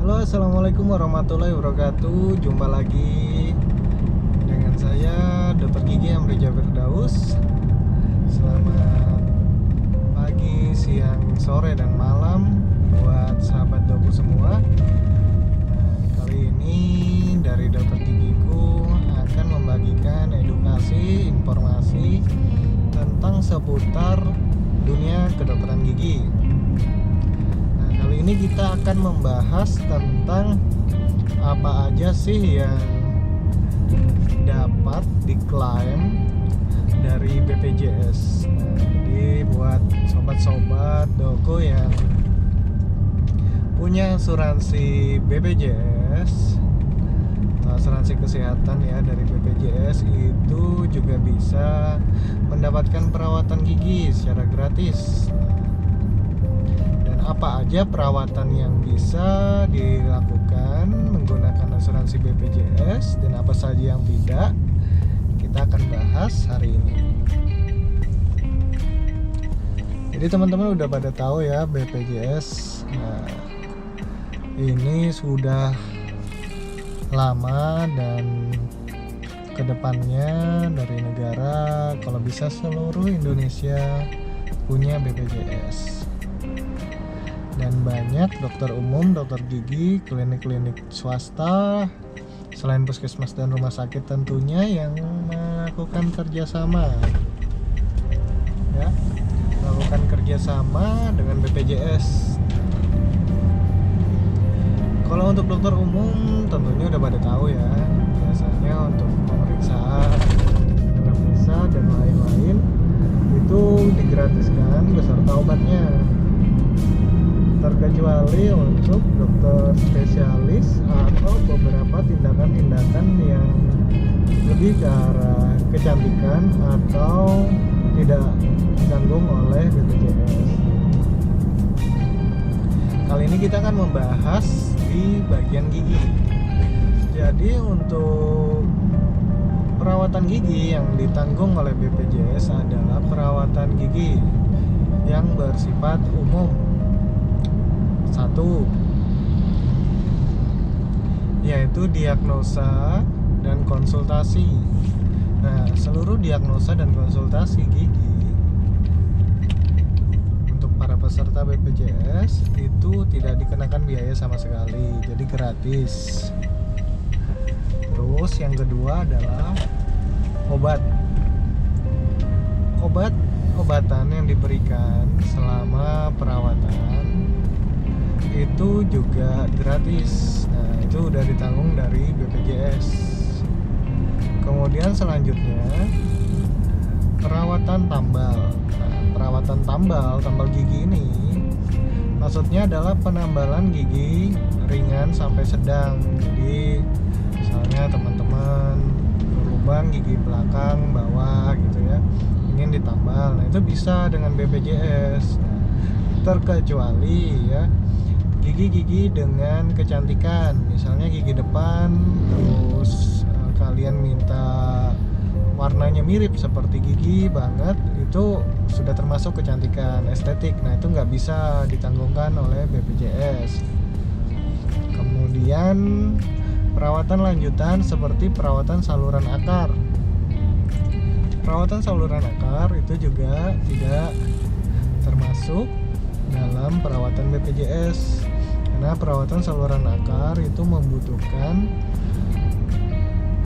Halo, assalamualaikum warahmatullahi wabarakatuh. Jumpa lagi dengan saya, Dr. Gigi Amriza Firdaus. Selamat pagi, siang, sore, dan malam buat sahabat doku semua. Kali ini dari Dr. Gigiku akan membagikan edukasi, informasi tentang seputar dunia kedokteran gigi. Kali ini kita akan membahas tentang apa aja sih yang dapat diklaim dari BPJS. Jadi buat sobat-sobat doko yang punya asuransi BPJS atau asuransi kesehatan ya dari BPJS, itu juga bisa mendapatkan perawatan gigi secara gratis. Apa aja perawatan yang bisa dilakukan menggunakan asuransi BPJS dan apa saja yang tidak, kita akan bahas hari ini. Jadi teman-teman udah pada tahu ya BPJS. Nah, ini sudah lama dan kedepannya dari negara kalau bisa seluruh Indonesia punya BPJS. Dan banyak dokter umum, dokter gigi, klinik-klinik swasta selain puskesmas dan rumah sakit tentunya yang melakukan kerjasama ya, melakukan kerjasama dengan BPJS. Kalau untuk dokter umum tentunya udah pada tahu ya, biasanya untuk pemeriksaan anamnesa dan lain-lain itu digratiskan beserta obatnya, terkecuali untuk dokter spesialis atau beberapa tindakan-tindakan yang lebih ke arah kecantikan atau tidak ditanggung oleh BPJS. Kali ini kita akan membahas di bagian gigi. Jadi untuk perawatan gigi yang ditanggung oleh BPJS adalah perawatan gigi yang bersifat umum. Satu, yaitu diagnosa dan konsultasi. Nah, seluruh diagnosa dan konsultasi gigi untuk para peserta BPJS itu tidak dikenakan biaya sama sekali, jadi gratis. Terus yang kedua adalah obatan yang diberikan selama perawatan itu juga gratis. Nah, itu udah ditanggung dari BPJS. Kemudian selanjutnya perawatan tambal. Nah, perawatan tambal gigi ini maksudnya adalah penambalan gigi ringan sampai sedang. Jadi misalnya teman-teman berlubang gigi belakang bawah gitu ya, ingin ditambal. Nah, itu bisa dengan BPJS. Nah, terkecuali ya gigi-gigi dengan kecantikan, misalnya gigi depan terus kalian minta warnanya mirip seperti gigi banget, itu sudah termasuk kecantikan estetik. Nah, itu nggak bisa ditanggungkan oleh BPJS. Kemudian perawatan lanjutan seperti perawatan saluran akar. Perawatan saluran akar itu juga tidak termasuk dalam perawatan BPJS. Karena perawatan saluran akar itu membutuhkan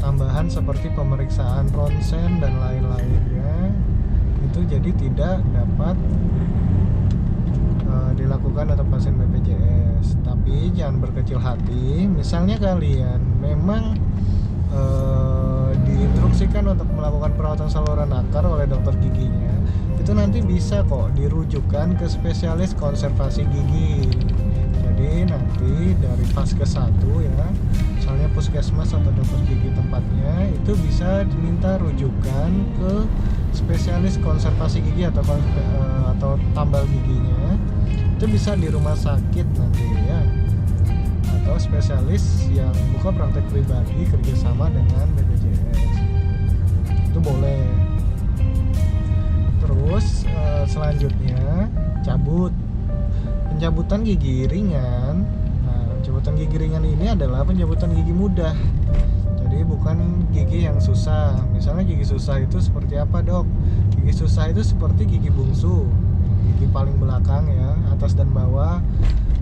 tambahan seperti pemeriksaan ronsen dan lain-lainnya. Itu jadi tidak dapat dilakukan untuk pasien BPJS. Tapi jangan berkecil hati. Misalnya kalian memang diinstruksikan untuk melakukan perawatan saluran akar oleh dokter giginya, itu nanti bisa kok dirujukan ke spesialis konservasi gigi. Jadi nanti dari Vaskes 1 ya, misalnya puskesmas atau dokter gigi tempatnya, itu bisa diminta rujukan ke spesialis konservasi gigi atau tambal giginya. Itu bisa di rumah sakit nanti ya, atau spesialis yang buka praktek pribadi kerjasama dengan BPJS, itu boleh. Terus selanjutnya pencabutan gigi ringan. Nah, pencabutan gigi ringan ini adalah pencabutan gigi mudah. Jadi bukan gigi yang susah. Misalnya gigi susah itu seperti apa, Dok? Gigi susah itu seperti gigi bungsu, gigi paling belakang ya, atas dan bawah.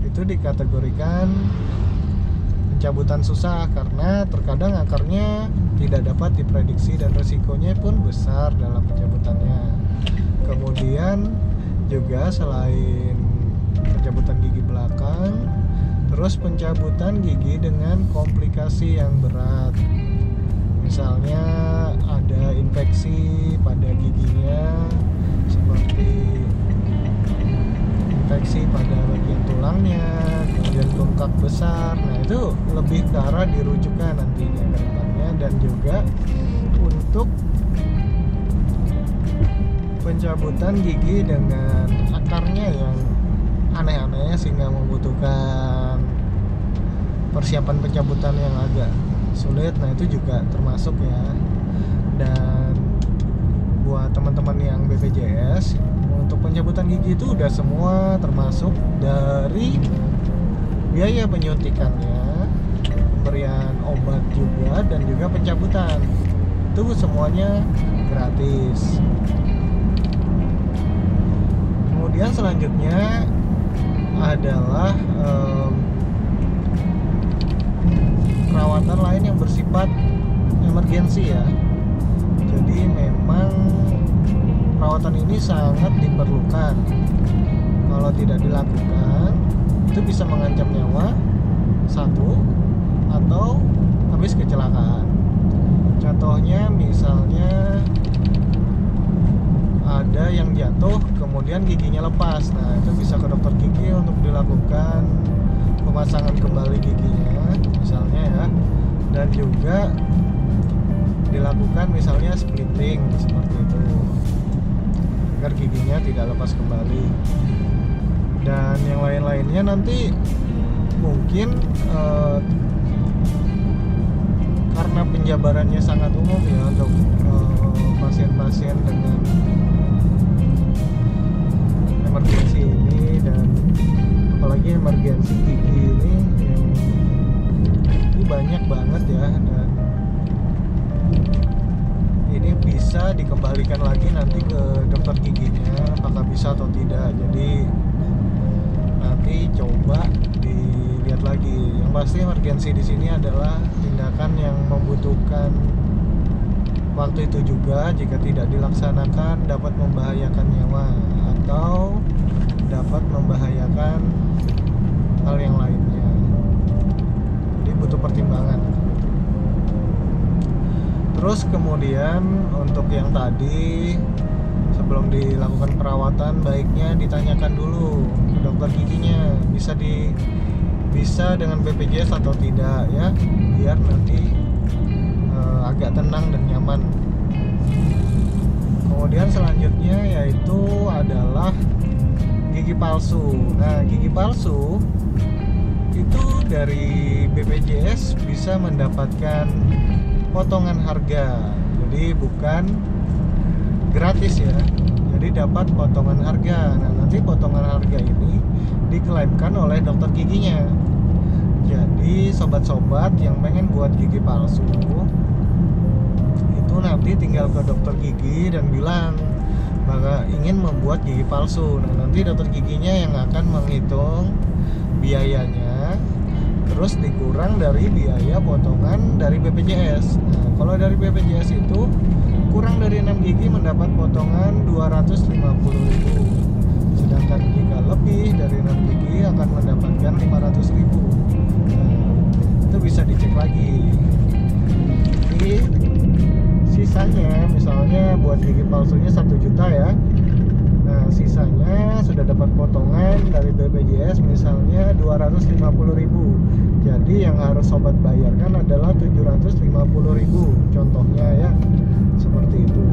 Itu dikategorikan pencabutan susah karena terkadang akarnya tidak dapat diprediksi dan resikonya pun besar dalam pencabutannya. Kemudian juga selain pencabutan gigi belakang, terus pencabutan gigi dengan komplikasi yang berat. Misalnya ada infeksi pada giginya seperti infeksi pada bagian tulangnya, kemudian bengkak besar. Nah, itu lebih ke arah dirujukan nantinya ke depannya. Dan juga untuk pencabutan gigi dengan akarnya yang aneh-aneh sehingga membutuhkan persiapan pencabutan yang agak sulit. Nah, itu juga termasuk ya. Dan buat teman-teman yang BPJS, untuk pencabutan gigi itu udah semua termasuk dari biaya penyuntikannya, pemberian obat juga, dan juga pencabutan. Itu semuanya gratis. Kemudian selanjutnya adalah perawatan lain yang bersifat emergensi ya. Jadi memang perawatan ini sangat diperlukan. Kalau tidak dilakukan, itu bisa mengancam nyawa satu atau habis kecelakaan. Contohnya misalnya ada yang jatuh kemudian giginya lepas. Nah, itu bisa ke dokter gigi untuk dilakukan pemasangan kembali giginya misalnya ya, dan juga dilakukan misalnya splitting seperti itu agar giginya tidak lepas kembali. Dan yang lain-lainnya nanti mungkin karena penjabarannya sangat umum ya untuk pasien-pasien dengan emergensi ini, dan apalagi emergensi gigi ini yang ini banyak banget ya, dan ini bisa dikembalikan lagi nanti ke dokter giginya apakah bisa atau tidak. Jadi nanti coba dilihat lagi. Yang pasti emergensi di sini adalah tindakan yang membutuhkan waktu itu juga. Jika tidak dilaksanakan dapat membahayakan nyawa atau dapat membahayakan hal yang lainnya. Jadi butuh pertimbangan. Terus kemudian untuk yang tadi, sebelum dilakukan perawatan baiknya ditanyakan dulu ke dokter giginya bisa dengan BPJS atau tidak ya, biar nanti agak tenang dan nyaman. Kemudian selanjutnya yaitu adalah gigi palsu. Nah, gigi palsu itu dari BPJS bisa mendapatkan potongan harga. Jadi bukan gratis ya. Jadi dapat potongan harga. Nah, nanti potongan harga ini diklaimkan oleh dokter giginya. Jadi sobat-sobat yang pengen buat gigi palsu itu nanti tinggal ke dokter gigi dan bilang bahwa ingin membuat gigi palsu. Nah, nanti dokter giginya yang akan menghitung biayanya, terus dikurang dari biaya potongan dari BPJS. Nah, kalau dari BPJS itu kurang dari 6 gigi mendapat potongan 250.000. Sedangkan jika lebih dari 6 gigi akan mendapatkan 500.000. Nah, itu bisa dicek lagi. Jadi sisanya misalnya buat gigi palsunya 1 juta ya. Nah, sisanya sudah dapat potongan dari BPJS misalnya 250.000. Jadi yang harus sobat bayarkan adalah 750.000 contohnya ya. Seperti itu.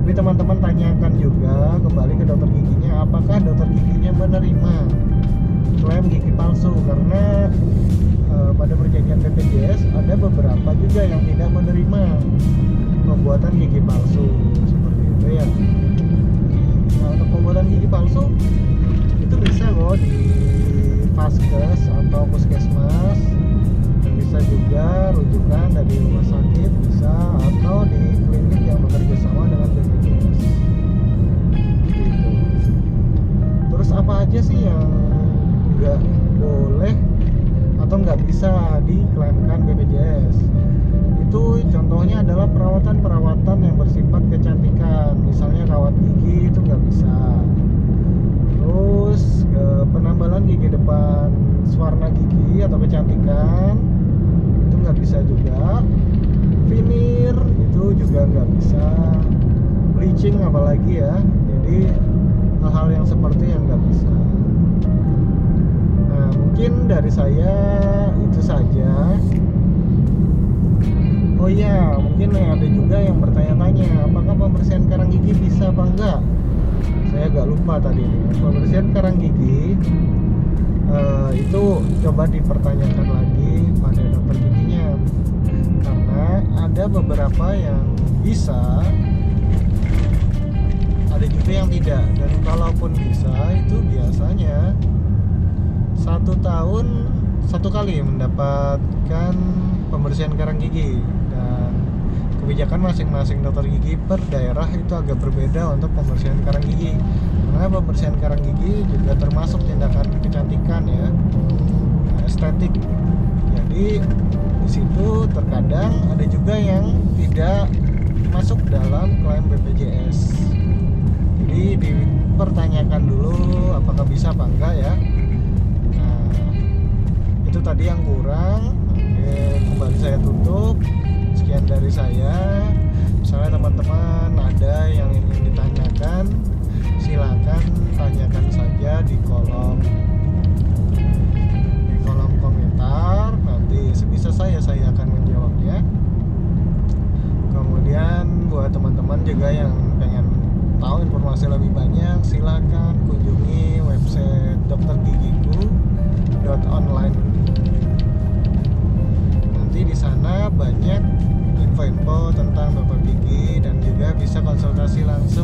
Tapi teman-teman tanyakan juga kembali ke dokter giginya, apakah dokter giginya menerima klaim gigi palsu, karena pada perjanjian BPJS ada beberapa juga yang tidak menerima pembuatan gigi palsu seperti itu ya. Nah, untuk pembuatan gigi palsu itu bisa loh di Vaskes atau puskesmas, bisa juga rujukan dari rumah sakit bisa, atau di klinik yang bekerja sama dengan BPJS gitu. Terus apa aja sih yang nggak boleh atau nggak bisa diklaimkan BPJS? Itu contohnya adalah perawatan yang bersifat kecantikan, misalnya rawat gigi itu nggak bisa. Terus penambalan gigi depan, warna gigi atau kecantikan itu nggak bisa juga. Veneer itu juga nggak bisa. Bleaching apalagi ya. Jadi hal-hal yang seperti yang nggak bisa. Nah, mungkin dari saya itu saja. Oh iya, mungkin ada juga yang bertanya-tanya, apakah pembersihan karang gigi bisa apa enggak? Saya agak lupa tadi. Pembersihan karang gigi itu coba dipertanyakan lagi pada dokter giginya, karena ada beberapa yang bisa, ada juga yang tidak. Dan kalaupun bisa, itu biasanya 1 tahun 1 kali mendapatkan pembersihan karang gigi. Dan kebijakan masing-masing dokter gigi per daerah itu agak berbeda untuk pembersihan karang gigi, karena pembersihan karang gigi juga termasuk tindakan kecantikan ya, estetik. Jadi di situ terkadang ada juga yang tidak masuk dalam klaim BPJS. Jadi dipertanyakan dulu apakah bisa apa enggak ya. Nah, itu tadi yang kurang. Oke, kembali saya tutup. Sekian dari saya. Misalnya teman-teman ada yang ingin ditanyakan, silakan tanyakan saja di kolom komentar. Nanti sebisa saya akan menjawabnya. Kemudian buat teman-teman juga yang pengen tahu informasi lebih banyak, silakan kunjungi website doktergigiku.online. Nanti di sana banyak info-info tentang dokter gigi dan juga bisa konsultasi langsung